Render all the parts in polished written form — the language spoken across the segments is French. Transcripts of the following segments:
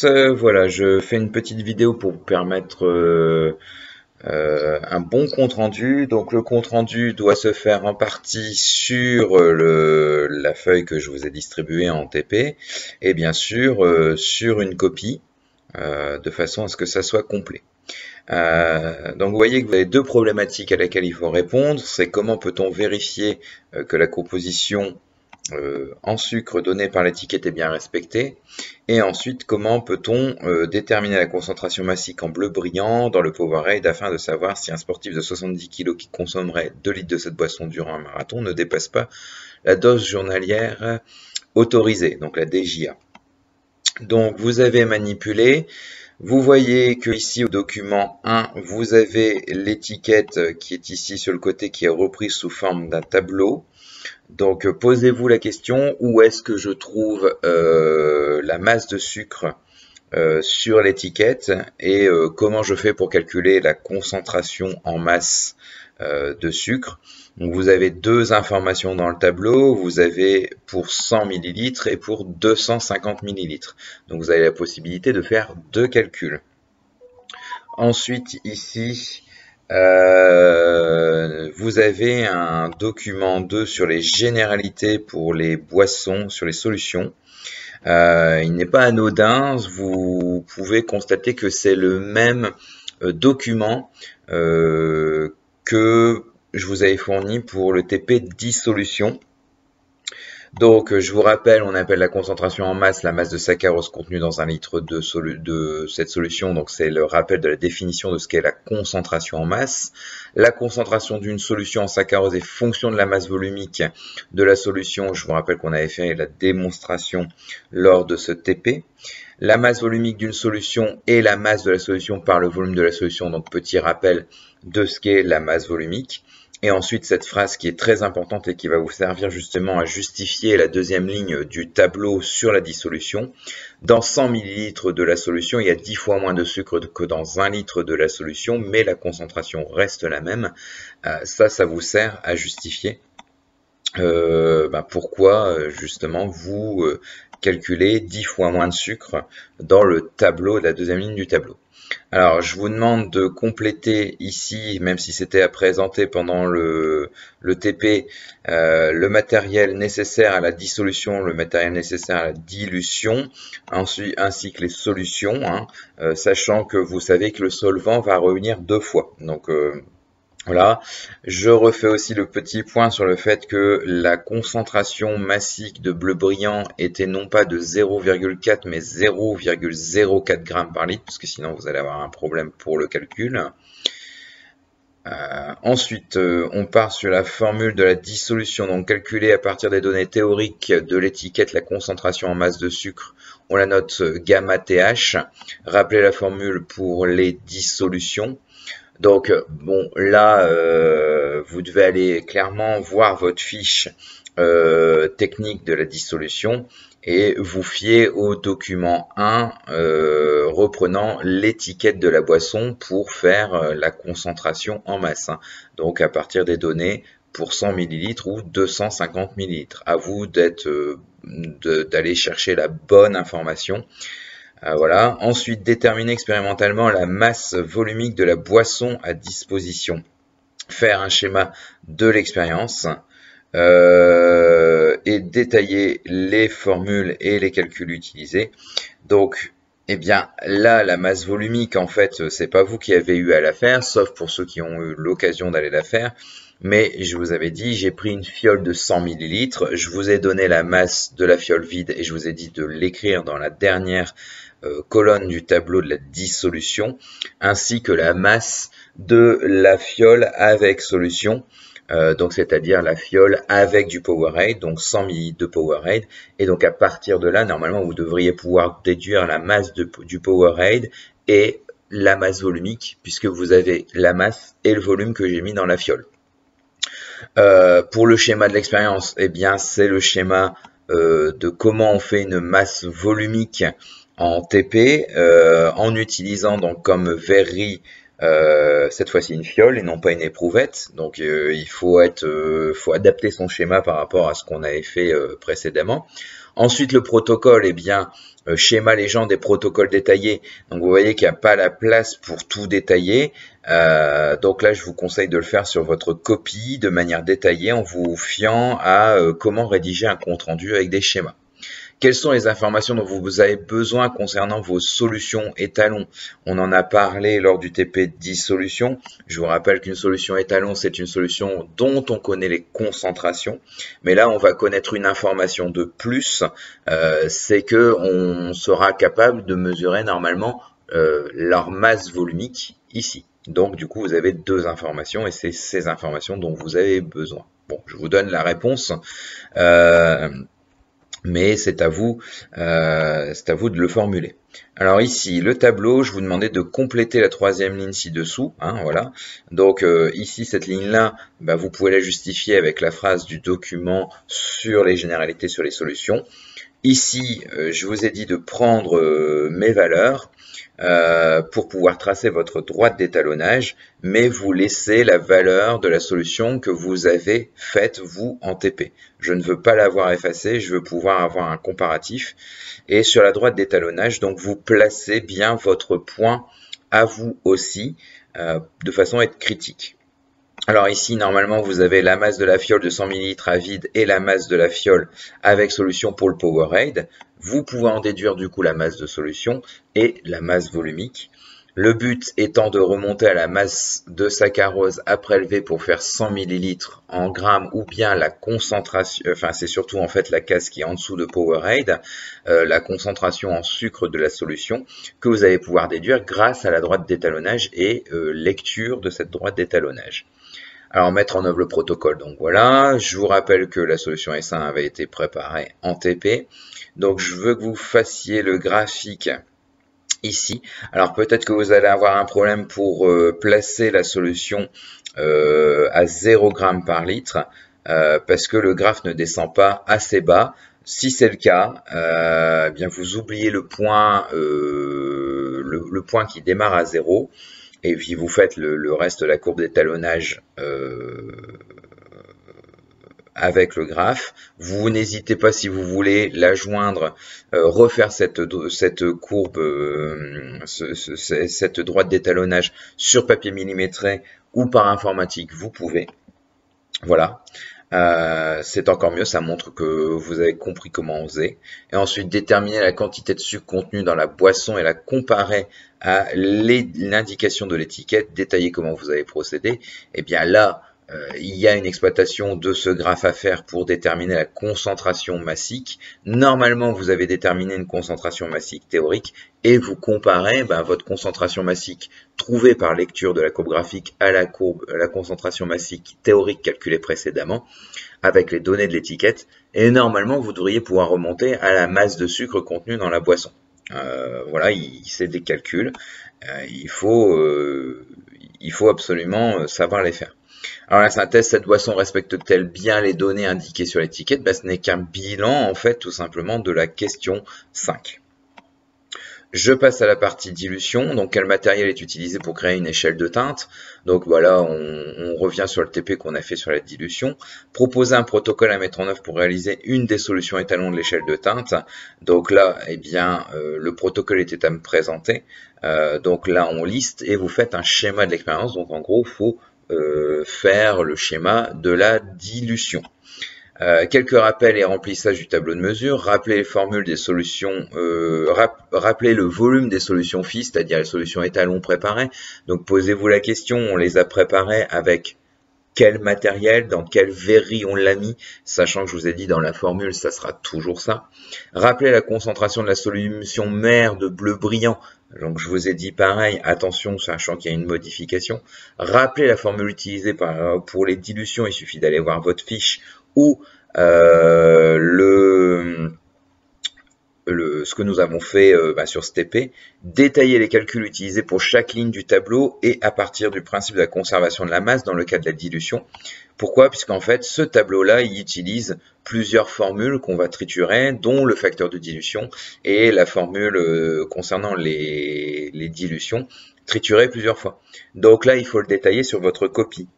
Voilà, je fais une petite vidéo pour vous permettre un bon compte rendu. Donc le compte rendu doit se faire en partie sur la feuille que je vous ai distribuée en TP et bien sûr sur une copie de façon à ce que ça soit complet. Donc vous voyez que vous avez deux problématiques à laquelle il faut répondre. C'est comment peut-on vérifier que la composition en sucre donné par l'étiquette est bien respectée, et ensuite comment peut-on déterminer la concentration massique en bleu brillant dans le Powerade afin de savoir si un sportif de 70 kg qui consommerait 2 litres de cette boisson durant un marathon ne dépasse pas la dose journalière autorisée, donc la DJA. Donc vous avez manipulé. Vous voyez que ici au document 1, vous avez l'étiquette qui est ici sur le côté qui est reprise sous forme d'un tableau. Donc posez-vous la question, où est-ce que je trouve la masse de sucre sur l'étiquette et comment je fais pour calculer la concentration en masse de sucre. Donc vous avez deux informations dans le tableau, vous avez pour 100 ml et pour 250 ml. Donc vous avez la possibilité de faire deux calculs. Ensuite ici, vous avez un document 2 sur les généralités pour les boissons, sur les solutions. Il n'est pas anodin, vous pouvez constater que c'est le même document que je vous avais fourni pour le TP dissolution. Donc, je vous rappelle, on appelle la concentration en masse la masse de saccharose contenue dans un litre de cette solution. Donc, c'est le rappel de la définition de ce qu'est la concentration en masse. La concentration d'une solution en saccharose est fonction de la masse volumique de la solution. Je vous rappelle qu'on avait fait la démonstration lors de ce TP. La masse volumique d'une solution est la masse de la solution par le volume de la solution. Donc, petit rappel de ce qu'est la masse volumique. Et ensuite, cette phrase qui est très importante et qui va vous servir justement à justifier la deuxième ligne du tableau sur la dissolution. Dans 100 ml de la solution, il y a 10 fois moins de sucre que dans 1 litre de la solution, mais la concentration reste la même. Ça vous sert à justifier pourquoi justement vous calculez 10 fois moins de sucre dans le tableau, la deuxième ligne du tableau. Alors, je vous demande de compléter ici, même si c'était à présenter pendant le TP, le matériel nécessaire à la dissolution, le matériel nécessaire à la dilution, ainsi que les solutions, sachant que vous savez que le solvant va revenir deux fois. Donc, voilà, je refais aussi le petit point sur le fait que la concentration massique de bleu brillant était non pas de 0,4 mais 0,04 g par litre, parce que sinon vous allez avoir un problème pour le calcul. Ensuite, on part sur la formule de la dissolution, donc calculer à partir des données théoriques de l'étiquette la concentration en masse de sucre. On la note gamma TH. Rappelez la formule pour les dissolutions. Donc, bon, là, vous devez aller clairement voir votre fiche technique de la dissolution et vous fier au document 1 reprenant l'étiquette de la boisson pour faire la concentration en masse. Donc, à partir des données pour 100 ml ou 250 ml. À vous d'aller chercher la bonne information. Voilà. Ensuite, déterminer expérimentalement la masse volumique de la boisson à disposition. Faire un schéma de l'expérience et détailler les formules et les calculs utilisés. Donc, eh bien, là, la masse volumique, en fait, c'est pas vous qui avez eu à la faire, sauf pour ceux qui ont eu l'occasion d'aller la faire. Mais je vous avais dit, j'ai pris une fiole de 100 ml, je vous ai donné la masse de la fiole vide et je vous ai dit de l'écrire dans la dernière colonne du tableau de la dissolution, ainsi que la masse de la fiole avec solution, donc c'est-à-dire la fiole avec du Powerade, donc 100 ml de Powerade, et donc à partir de là, normalement, vous devriez pouvoir déduire la masse du Powerade et la masse volumique, puisque vous avez la masse et le volume que j'ai mis dans la fiole. Pour le schéma de l'expérience, eh bien, c'est le schéma de comment on fait une masse volumique en TP en utilisant donc comme verrerie cette fois-ci une fiole et non pas une éprouvette. Donc il faut adapter son schéma par rapport à ce qu'on avait fait précédemment. Ensuite, le protocole, eh bien, schéma légende et protocole détaillé. Donc vous voyez qu'il n'y a pas la place pour tout détailler. Donc là, je vous conseille de le faire sur votre copie de manière détaillée en vous fiant à comment rédiger un compte rendu avec des schémas. Quelles sont les informations dont vous avez besoin concernant vos solutions étalons? On en a parlé lors du TP 10 solutions. Je vous rappelle qu'une solution étalon, c'est une solution dont on connaît les concentrations. Mais là, on va connaître une information de plus, c'est que on sera capable de mesurer normalement leur masse volumique ici. Donc, du coup, vous avez deux informations et c'est ces informations dont vous avez besoin. Bon, je vous donne la réponse. Mais c'est à vous de le formuler. Alors ici, le tableau, je vous demandais de compléter la troisième ligne ci-dessous, hein, voilà. Donc ici, cette ligne-là, bah, vous pouvez la justifier avec la phrase du document sur les généralités sur les solutions. Ici, je vous ai dit de prendre mes valeurs pour pouvoir tracer votre droite d'étalonnage, mais vous laissez la valeur de la solution que vous avez faite, vous, en TP. Je ne veux pas l'avoir effacée, je veux pouvoir avoir un comparatif. Et sur la droite d'étalonnage, donc vous placez bien votre point à vous aussi, de façon à être critique. Alors ici, normalement, vous avez la masse de la fiole de 100 ml à vide et la masse de la fiole avec solution pour le Powerade. Vous pouvez en déduire du coup la masse de solution et la masse volumique. Le but étant de remonter à la masse de saccharose à prélever pour faire 100 ml en grammes ou bien la concentration, enfin c'est surtout en fait la case qui est en dessous de Powerade, la concentration en sucre de la solution que vous allez pouvoir déduire grâce à la droite d'étalonnage et lecture de cette droite d'étalonnage. Alors, mettre en œuvre le protocole, donc voilà, je vous rappelle que la solution S1 avait été préparée en TP, donc je veux que vous fassiez le graphique ici. Alors peut-être que vous allez avoir un problème pour placer la solution à 0 g par litre, parce que le graphe ne descend pas assez bas. Si c'est le cas, eh bien vous oubliez le point qui démarre à 0, et puis vous faites le reste de la courbe d'étalonnage avec le graphe. Vous n'hésitez pas, si vous voulez la joindre, refaire cette courbe, cette droite d'étalonnage sur papier millimétré ou par informatique, vous pouvez. Voilà. C'est encore mieux, ça montre que vous avez compris comment on faisait. Et ensuite, déterminer la quantité de sucre contenue dans la boisson et la comparer à l'indication de l'étiquette, détailler comment vous avez procédé. Et bien là, il y a une exploitation de ce graphe à faire pour déterminer la concentration massique. Normalement, vous avez déterminé une concentration massique théorique et vous comparez votre concentration massique trouvée par lecture de la courbe graphique à la concentration massique théorique calculée précédemment avec les données de l'étiquette. Et normalement, vous devriez pouvoir remonter à la masse de sucre contenue dans la boisson. Voilà, c'est des calculs. Il faut absolument savoir les faire. Alors la synthèse, cette boisson respecte-t-elle bien les données indiquées sur l'étiquette? Ce n'est qu'un bilan, en fait, tout simplement, de la question 5. Je passe à la partie dilution. Donc, quel matériel est utilisé pour créer une échelle de teinte? Donc, voilà, on revient sur le TP qu'on a fait sur la dilution. Proposer un protocole à mettre en œuvre pour réaliser une des solutions étalons de l'échelle de teinte. Donc là, eh bien, le protocole était à me présenter. Donc là, on liste et vous faites un schéma de l'expérience. Donc, en gros, il faut faire le schéma de la dilution. Quelques rappels et remplissage du tableau de mesure, rappeler les formules des solutions, rappeler le volume des solutions FI, c'est-à-dire les solutions étalons préparées. Donc posez-vous la question, on les a préparées avec quel matériel, dans quel verri on l'a mis, sachant que je vous ai dit dans la formule, ça sera toujours ça. Rappelez la concentration de la solution mère de bleu brillant. Donc je vous ai dit pareil, attention, sachant qu'il y a une modification. Rappelez la formule utilisée pour les dilutions, il suffit d'aller voir votre fiche ou ce que nous avons fait sur ce TP, détailler les calculs utilisés pour chaque ligne du tableau et à partir du principe de la conservation de la masse dans le cas de la dilution. Pourquoi? Puisqu'en fait, ce tableau-là, il utilise plusieurs formules qu'on va triturer, dont le facteur de dilution et la formule concernant les dilutions, triturée plusieurs fois. Donc là, il faut le détailler sur votre copie.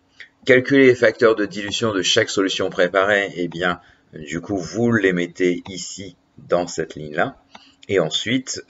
Calculer les facteurs de dilution de chaque solution préparée, eh bien, du coup, vous les mettez ici dans cette ligne-là. Et ensuite,